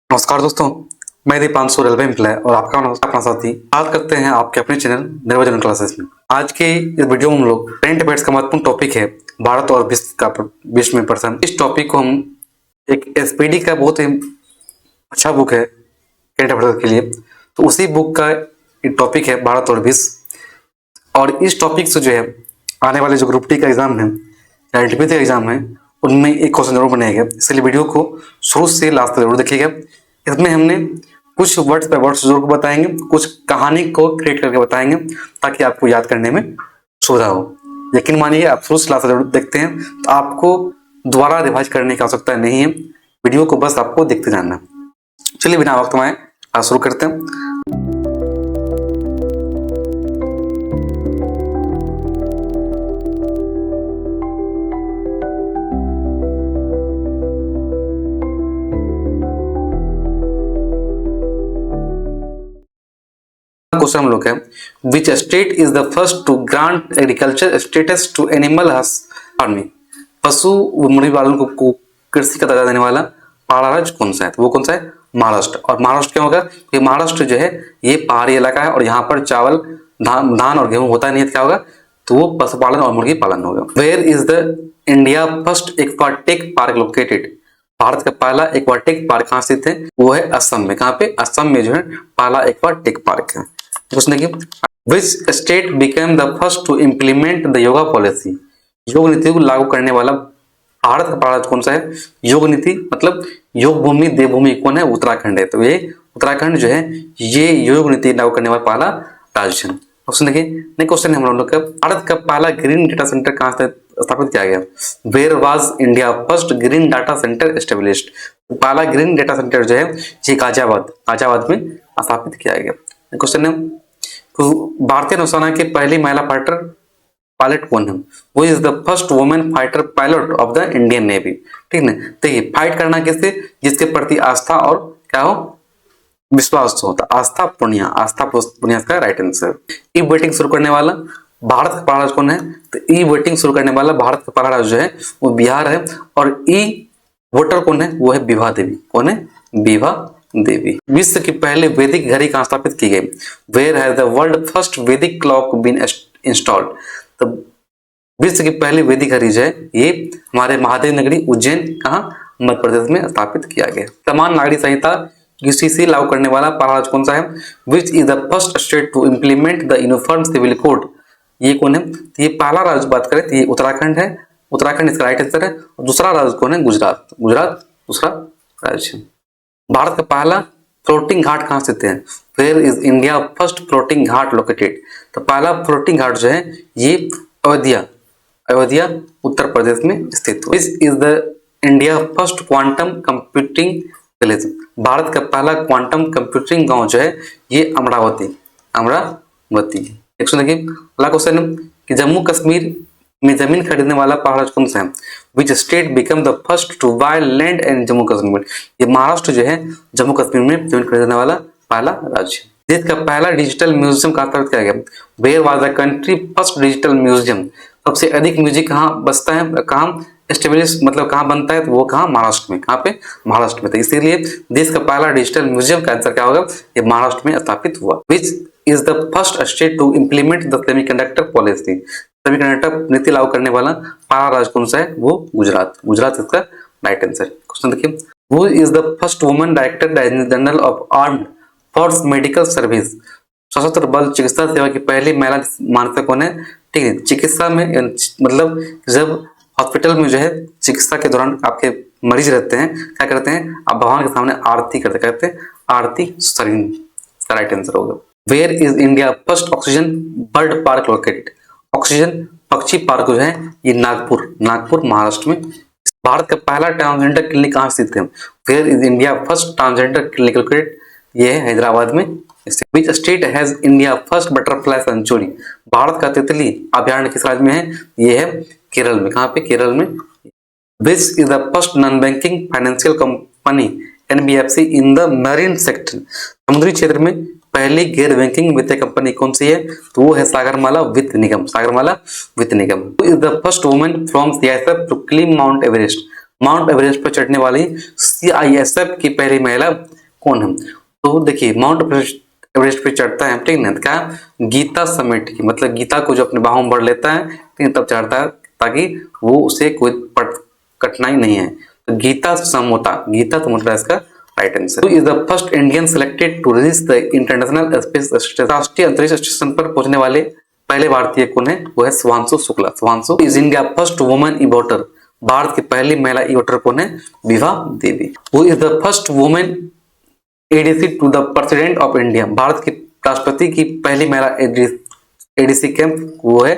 नमस्कार दोस्तों, मैं दीपांशु रेलवे एम्प्लॉय और आपका अपना साथी बात करते हैं आपके अपने चैनल निर्वचन क्लासेस में। आज के इस वीडियो में हम लोग करंट अफेयर्स का महत्वपूर्ण टॉपिक है भारत और विश्व में प्रश्न। इस टॉपिक को हम एक एसपीडी का बहुत ही अच्छा बुक है करंट अफेयर्स के लिए, तो उसी बुक का एक टॉपिक है भारत और विश्व। और इस टॉपिक से जो है आने वाले जो ग्रुप डी का एग्जाम है या एनटीपीसी का एग्जाम है उनमें एक क्वेश्चन जरूर बनेगा, इसलिए वीडियो को शुरू से लास्ट तक जरूर देखिएगा। इसमें हमने कुछ वर्ड्स बाय वर्ड्स जरूर बताएंगे, कुछ कहानी को क्रिएट करके बताएंगे ताकि आपको याद करने में सुविधा हो। यकीन मानिए आप शुरू से लास्ट तक जरूर देखते हैं तो आपको दोबारा रिवाइज करने की आवश्यकता नहीं है, वीडियो को बस आपको देखते जाना। चलिए बिना वक्त में आज शुरू करते हैं। क्वेश्चन हम लोग है, which state is the first to grant agriculture status to animal farming? पशु मुर्गी पालन को कृषि का दर्जा देने वाला पहला राज्य कौन सा है? तो वो कौन सा है? महाराष्ट्र। और महाराष्ट्र क्यों होगा? ये महाराष्ट्र जो है ये पहाड़ी इलाका है और यहाँ पर चावल धान और गेहूं होता नहीं है, क्या होगा? तो वो पशुपालन और मुर्गी पालन होगा। Where is the India first aquatic park located? Bharat का पहला एक्वाटिक पार्क कहाँ स्थित है? वो है असम में। कहाँ पे? असम में जो है पहला एक्वाटिक पार्क है। क्वेश्चन देखिए, which state became the first to implement the yoga policy? योग नीति को लागू करने वाला भारत का पहला राज्य कौन सा है? योग नीति मतलब योग भूमि देवभूमि कौन है? उत्तराखंड है। तो ये उत्तराखंड जो है ये योग नीति लागू करने वाला पहला राज्य है। क्वेश्चन देखिए, नेक्स्ट क्वेश्चन है हम लोग का, भारत का पहला ग्रीन डेटा सेंटर कहाँ स्थापित किया गया? Where was India first green data centre established? पहला ग्रीन डेटा सेंटर जो है ये गाजियाबाद में स्थापित किया गया। क्वेश्चन है, भारतीय नौसेना के पहली महिला पायलट कौन है? वो is the first women fighter pilot of the Indian navy. ठीक है, देखिए फाइट करना किससे? जिसके प्रति आस्था और क्या हो? विश्वास होता। आस्था पुण्या का राइट आंसर। ई वोटिंग शुरू करने वाला भारत का पहला राज्य कौन है? तो ई वोटिंग शुरू करने वाला भारत का पहला राज्य जो है वो बिहार है। और ई वोटर कौन है? वो है विभा देवी। कौन है? विभा देवी। विश्व की पहले वैदिक घड़ी कहाँ स्थापित की गई? Where has the world first Vedic clock been installed? तो विश्व की पहली वैदिक घड़ी जो है ये हमारे महादेव नगरी उज्जैन कहाँ? मध्य प्रदेश में स्थापित किया गया। समान नागरिक संहिता यूसीसी लागू करने वाला पहला राज्य कौन सा है? Which is the first state to implement the uniform civil code? ये कौन है? तो ये पहला राज्य बात करें तो ये उत्तराखंड है। उत्तराखंड इसका राइट आंसर है। और दूसरा राज्य कौन है? गुजरात दूसरा राज्य। भारत का पहला फ्लोटिंग घाट कहाँ स्थित है? Where is India first floating ghat located? तो पहला फ्लोटिंग घाट जो है ये अयोध्या उत्तर प्रदेश में स्थित है। This is the India first quantum computing village? Bharat का पहला क्वांटम कंप्यूटिंग गांव जो है ये अमरावती है। एक सुनिए अगला क्वेश्चन है कि जम्मू कश्मीर में जमीन खरीदने वाला पहला राज्य कौन सा है? Which state become the first to buy land in Jammu Kashmir? ये महाराष्ट्र जो है जम्मू कश्मीर में जमीन खरीदने वाला पहला राज्य। देश का पहला डिजिटल म्यूजियम कहाँ स्थापित किया गया? Where was the country first digital museum? सबसे अधिक म्यूजिक कहाँ बसता है, कहाँ एस्टेब्लिश मतलब कहाँ बनता है? तो वो कहाँ? महाराष्ट्र में। कहाँ पे? महाराष्ट्र में। तो इसीलिए देश का पहला डिजिटल म्यूजियम का आंसर क्या होगा? ये महाराष्ट्र में स्थापित हुआ। Which is the first state to implement the semiconductor policy? Semiconductor नीति लागू करने वाला पहला राज्य कौन सा है? वो गुजरात इसका राइट आंसर। क्वेश्चन देखिए, who is the first woman director general of armed force medical service? सशस्त्र बल चिकित्सा सेवा की पहली महिला मानसिक कौन है? ठीक है, चिकित्सा में मतलब जब हॉस्पिटल में जो है चिकित्सा के दौरान आपके मरीज रहते हैं क्या करते हैं? आप भगवान के सामने आरती करते हैं आरती सरीन का राइट आंसर होगा। Where is India first oxygen bird park located? Oxygen पक्षी पार्क जो है ये नागपुर महाराष्ट्र में। भारत का पहला ट्रांसजेंडर क्लिनिक कहाँ स्थित है? Where is India first transgender clinic located? ये है हैदराबाद में। Which state has India first butterfly sanctuary? Bharat का तितली अभयारण्य किस राज्य में है? ये है केरल में। कहाँ पे? केरल में। विच is the first non banking financial company NBFC in the marine sector? समुद्री क्षेत्र में पहली गैर बैंकिंग वित्तीय कंपनी कौन सी है? तो वो है सागरमाला वित्त निगम। Is the first woman from CISF to climb mount Everest? Mount Everest पर चढ़ने वाली CISF की पहली महिला कौन है? तो देखिए माउंट एवरेस्ट पे चढ़ता है, ठीक ना, क्या गीता समेट की, मतलब गीता को जो अपने बाहों में भर लेता है, ठीक, तब चढ़ता है ताकि वो उसे कोई कठिनाई नहीं है। तो गीता समोता इसका right answer. Is the first Indian selected to reach the international space station, राष्ट्रीय अंतरिक्ष स्टेशन पर पहुंचने वाले पहले भारतीय कौन है? वो है Shubhanshu Shukla. Shubhanshu is India first woman e voter, Bharat की पहली महिला इवोटर कौन है? विभा देवी। वो is the first women ADC to the president of India, Bharat की राष्ट्रपति की पहली महिला एडीसी कैंप वो है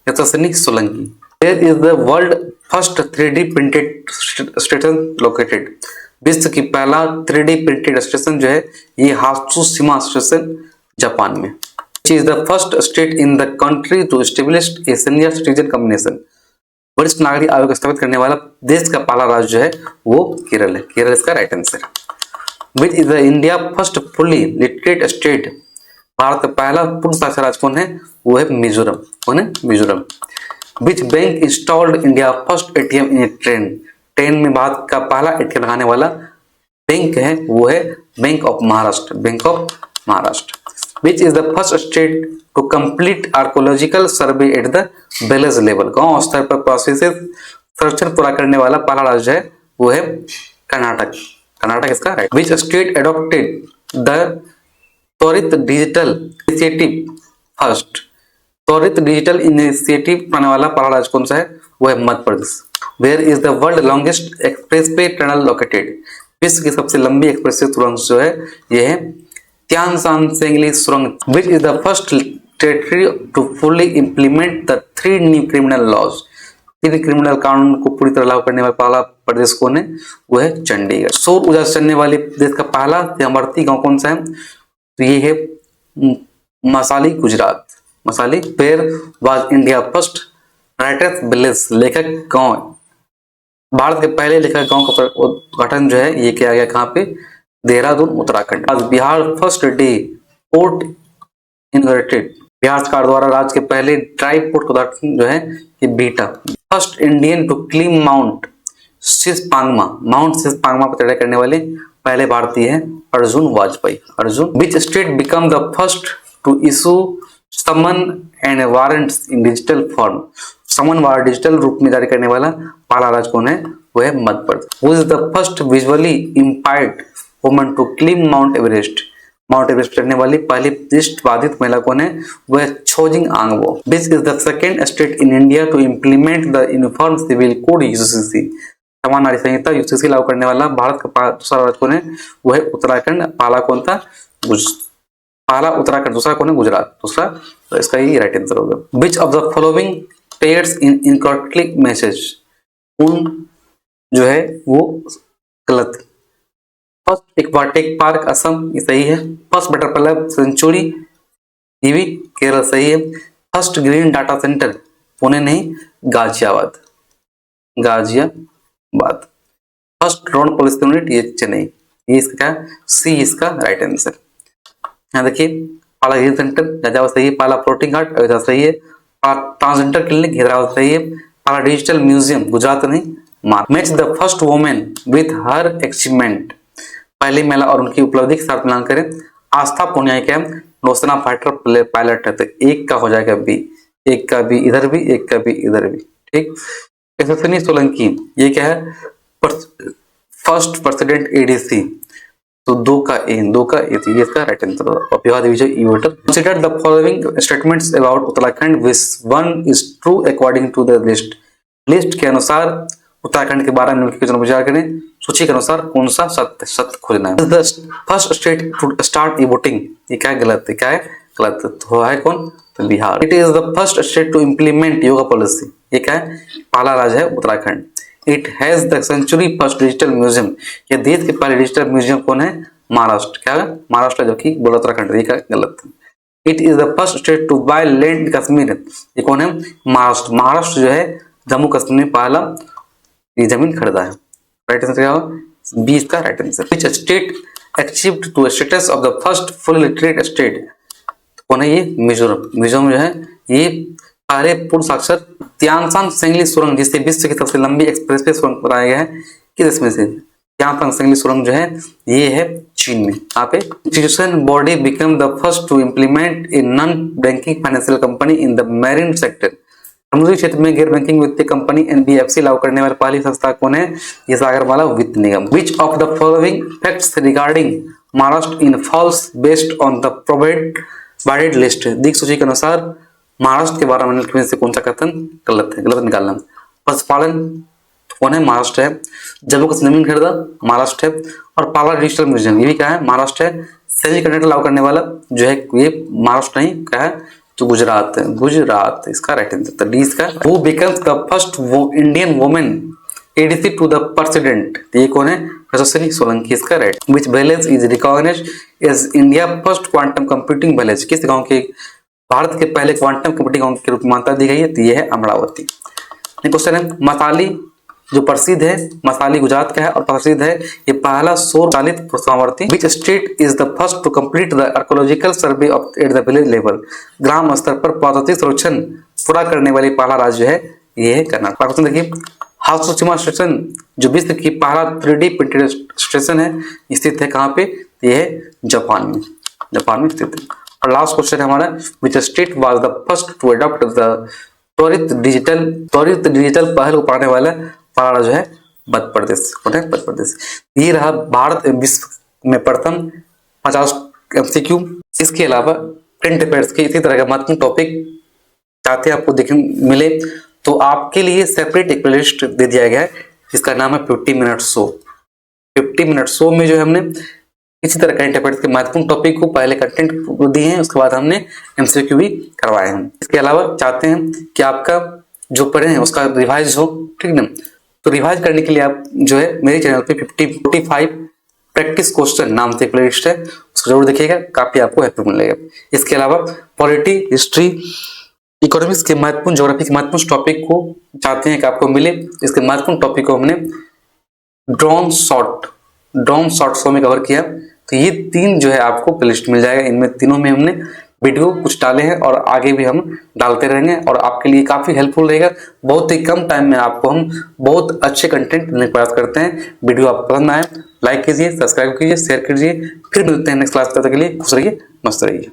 Yashasvini Solanki. Where is the world first 3D printed station located, विश्व की पहला 3D प्रिंटेड स्टेशन जो है ये हात्सुशिमा स्टेशन जापान में। Which is the first state in the country to establish a senior citizen combination, वरिष्ठ नागरिक आयोग स्थापित करने वाला देश का पहला राज्य जो है वो केरल है। केरल इसका right answer. Which is the India first fully literate state, Bharat का पहला पूर्ण साक्षर राज्य कौन है? वो है मिजोरम। कौन है? Mizoram. Which bank installed India first ATM in a train, train में भारत का पहला ATM लगाने वाला बैंक है वो है bank of Maharashtra. Bank of Maharashtra. Which is the first state to complete archaeological survey at the village level, गांव स्तर पर प्राकृतिक सर्वेक्षण पूरा करने वाला पहला राज्य है वो है कर्नाटक। कर्नाटक इसका right. Which state adopted the त्वरित डिजिटल इनिशिएटिव फर्स्ट, त्वरित डिजिटल इनिशिएटिव बनाने वाला पहला राज्य कौन सा है? वो है मध्य प्रदेश। Where is the world longest expressway tunnel located, विश्व की सबसे लंबी एक्सप्रेसवे सुरंग जो है ये है त्यान सान सेंगली सुरंग। Which is the first territory to fully implement the 3 new criminal laws, 3 criminal कानून को पूरी तरह लागू करने वाला पहला प्रदेश कौन है? वो है चंडीगढ़। सौर ऊर्जा से चलने वाले देश का पहला सामर्थी गांव कौन सा है? तो ये है मसाली, गुजरात। मसाली। Where was India first writers village, लेखक गांव, भारत के पहले लेखक गांव का उद्घाटन जो है ये किया गया कहाँ पे? देहरादून, उत्तराखंड। आज Bihar first day port inaugurated, Bihar सरकार द्वारा राज्य के पहले ड्राई पोर्ट का उद्घाटन जो है ये बीटा। First Indian to climb mount Shishapangma, mount Shishapangma पर चढ़ाई करने वाले पहले भारतीय है Arjun Vajpayee. Arjun. Which state become the first to issue summon and warrants in digital form, summon warrant digital रूप में जारी करने वाला पहला राज्य कौन है? वो है Madhya Pradesh. Who is the first visually impaired woman to climb Mount Everest, mount Everest चढ़ने वाली पहली दृष्टिबाधित महिला कौन है? वो है Chhonzin Angmo. This is the second state in India to implement the uniform civil code UCC, समान नागरिक संहिता यूसीसी लागू करने वाला भारत का दूसरा राज्य कौन है? वो है उत्तराखंड। पहला कौन था? पहला उत्तराखंड, दूसरा कौन है? गुजरात। दूसरा, तो इसका ही राइट आंसर होगा। विच of the following pairs in incorrectly message, कौन जो है वो गलत? फर्स्ट एक्वाटिक पार्क असम, ये सही है। फर्स्ट बटरफ्लाई सेंचुरी ये भी केरल सही है। First green data centre Pune नहीं Ghaziabad, Ghaziabad. First drone police unit ये चेन्नई, ये इसका क्या? सी इसका राइट आंसर। यहाँ देखिए पाला ग्रीन सेंटर गाजियाबाद सही है, पाला फ्लोटिंग हार्ट अयोध्या सही है, पाला ट्रांसजेंडर क्लिनिक हैदराबाद सही है, पाला डिजिटल म्यूजियम गुजरात नहीं मार। Match the first women with her achievement, पहली महिला और उनकी उपलब्धि के साथ मिलान करें। आस्था पुनिया क्या है? नौसेना फाइटर पायलट है, तो एक का हो जाएगा बी, एक का बी इधर भी, एक का बी इधर भी, ठीक। यशस्विनी सोलंकी ये क्या है? फर्स्ट प्रेसिडेंट एडीसी, तो 2 का ए, 2 का ए, ये इसका राइट आंसर होगा। विभा देवी जो इवोटर। Consider the following statements about Uttarakhand which one is true according to the list, list के अनुसार उत्तराखंड के बारे में विचार करें, सूची के अनुसार कौन सा सत्य सत्य खोजना है। First state to start e voting, ये क्या है? गलत। ये क्या है? गलत। तो है कौन? तो Bihar. It is the first state to implement yoga policy, ये क्या है? पहला राज्य है Uttarakhand. It has the century first digital museum, ये देश के पहले डिजिटल म्यूजियम कौन है? महाराष्ट्र। क्या है? महाराष्ट्र, जो कि बोला उत्तराखंड, ये क्या? गलत। It is the first state to buy land Kashmir, ये कौन है? महाराष्ट्र। महाराष्ट्र जो है जम्मू कश्मीर में पहला ये जमीन खरीदा है। राइट आंसर क्या होगा? बी इसका right answer. Which state achieved to status of the first full literate state, कौन है ये? मिजोरम। मिजोरम जो है ये पहले पूर्ण साक्षर तियानसान सेंगली सुरंग, जिसे विश्व की सबसे लंबी एक्सप्रेसवे सुरंग बताया गया है, किस देश में से? तियानसान सेंगली सुरंग जो है ये है चीन में। यहाँ पे institution body become the first to implement a non banking financial company in the marine sector. समुद्री क्षेत्र में गैर बैंकिंग वित्तीय कंपनी एनबीएफसी लागू करने वाली पहली संस्था कौन है? ये सागरमाला वित्त निगम। Which of the following facts regarding Maharashtra in false based on the provided list. दीख सूची के अनुसार महाराष्ट्र के बारे में से कौन सा कथन गलत है? गलत निकालना। पशुपालन कौन है? महाराष्ट्र है। जम्मू कश्मीर जमीन खरीदा महाराष्ट्र है। और पाला डिजिटल म्यूजियम ये भी क्या है? महाराष्ट्र है। सेमी कंडक्टर लागू करने वाला जो है ये महाराष्ट्र नहीं क्या है तो गुजरात है। गुजरात इसका राइट आंसर डी इसका। वो becomes the first Indian women ADC to the president, ये कौन है? यशस्वी सोलंकी इसका right. Which village is recognised as India first quantum computing village, किस गांव के भारत के पहले क्वांटम कंप्यूटिंग गांव के रूप में मान्यता दी गई है? तो ये है अमरावती। क्वेश्चन है मसाली जो प्रसिद्ध है, मसाली गुजरात का है और प्रसिद्ध है ये पहला सौर चालित पुष्पावर्ती। Which state is the first to complete the archaeological survey of at the village level, ग्राम स्तर पर पुरातात्विक सर्वेक्षण पूरा करने वाली पहला राज्य है ये है कर्नाटक। क्वेश्चन देखिए हात्सुशिमा स्टेशन जो विश्व की पहला 3D प्रिंटेड स्टेशन है स्थित है कहाँ पे? ये है जापान में, जापान में स्थित है। और लास्ट क्वेश्चन है हमारा which state was the first to adopt the त्वरित डिजिटल पहल उठाने वाला पहला राज्य है मध्य प्रदेश। मध्य प्रदेश। ये रहा भारत विश्व में प्रथम 50 MCQ। इसके अलावा करंट अफेयर्स के इसी तरह का महत्वपूर्ण टॉपिक चाहते हैं आपको देखने मिले तो आपके लिए सेपरेट एक प्लेलिस्ट दे दिया गया है जिसका नाम है 50 मिनट शो। 50 मिनट शो में जो हमने इसी तरह करंट अफेयर्स के महत्वपूर्ण टॉपिक को पहले कंटेंट दिए हैं, उसके बाद हमने MCQ भी करवाए हैं। इसके अलावा चाहते हैं कि आपका जो पढ़े हैं उसका रिवाइज हो, ठीक ना? तो रिवाइज करने के लिए आप जो है मेरे चैनल पे 45 प्रैक्टिस क्वेश्चन नाम से प्लेलिस्ट है, उसको जरूर देखिएगा, काफी आपको हेल्पफुल मिलेगा। इसके अलावा पॉलिटी, हिस्ट्री, इकोनॉमिक्स के महत्वपूर्ण, ज्योग्राफी के महत्वपूर्ण टॉपिक को चाहते हैं कि आपको मिले, इसके महत्वपूर्ण टॉपिक को हमने ड्रोन शॉर्ट शो में कवर किया। तो ये 3 जो है आपको प्लेलिस्ट मिल जाएगा। इनमें तीनों में हमने वीडियो कुछ डाले हैं और आगे भी हम डालते रहेंगे और आपके लिए काफी हेल्पफुल रहेगा। बहुत ही कम टाइम में आपको हम बहुत अच्छे कंटेंट देने का प्रयास करते हैं। वीडियो आपको पसंद आए लाइक कीजिए, सब्सक्राइब कीजिए, शेयर कीजिए। फिर मिलते हैं नेक्स्ट क्लास, तब तक के लिए खुश रहिए, मस्त रहिए।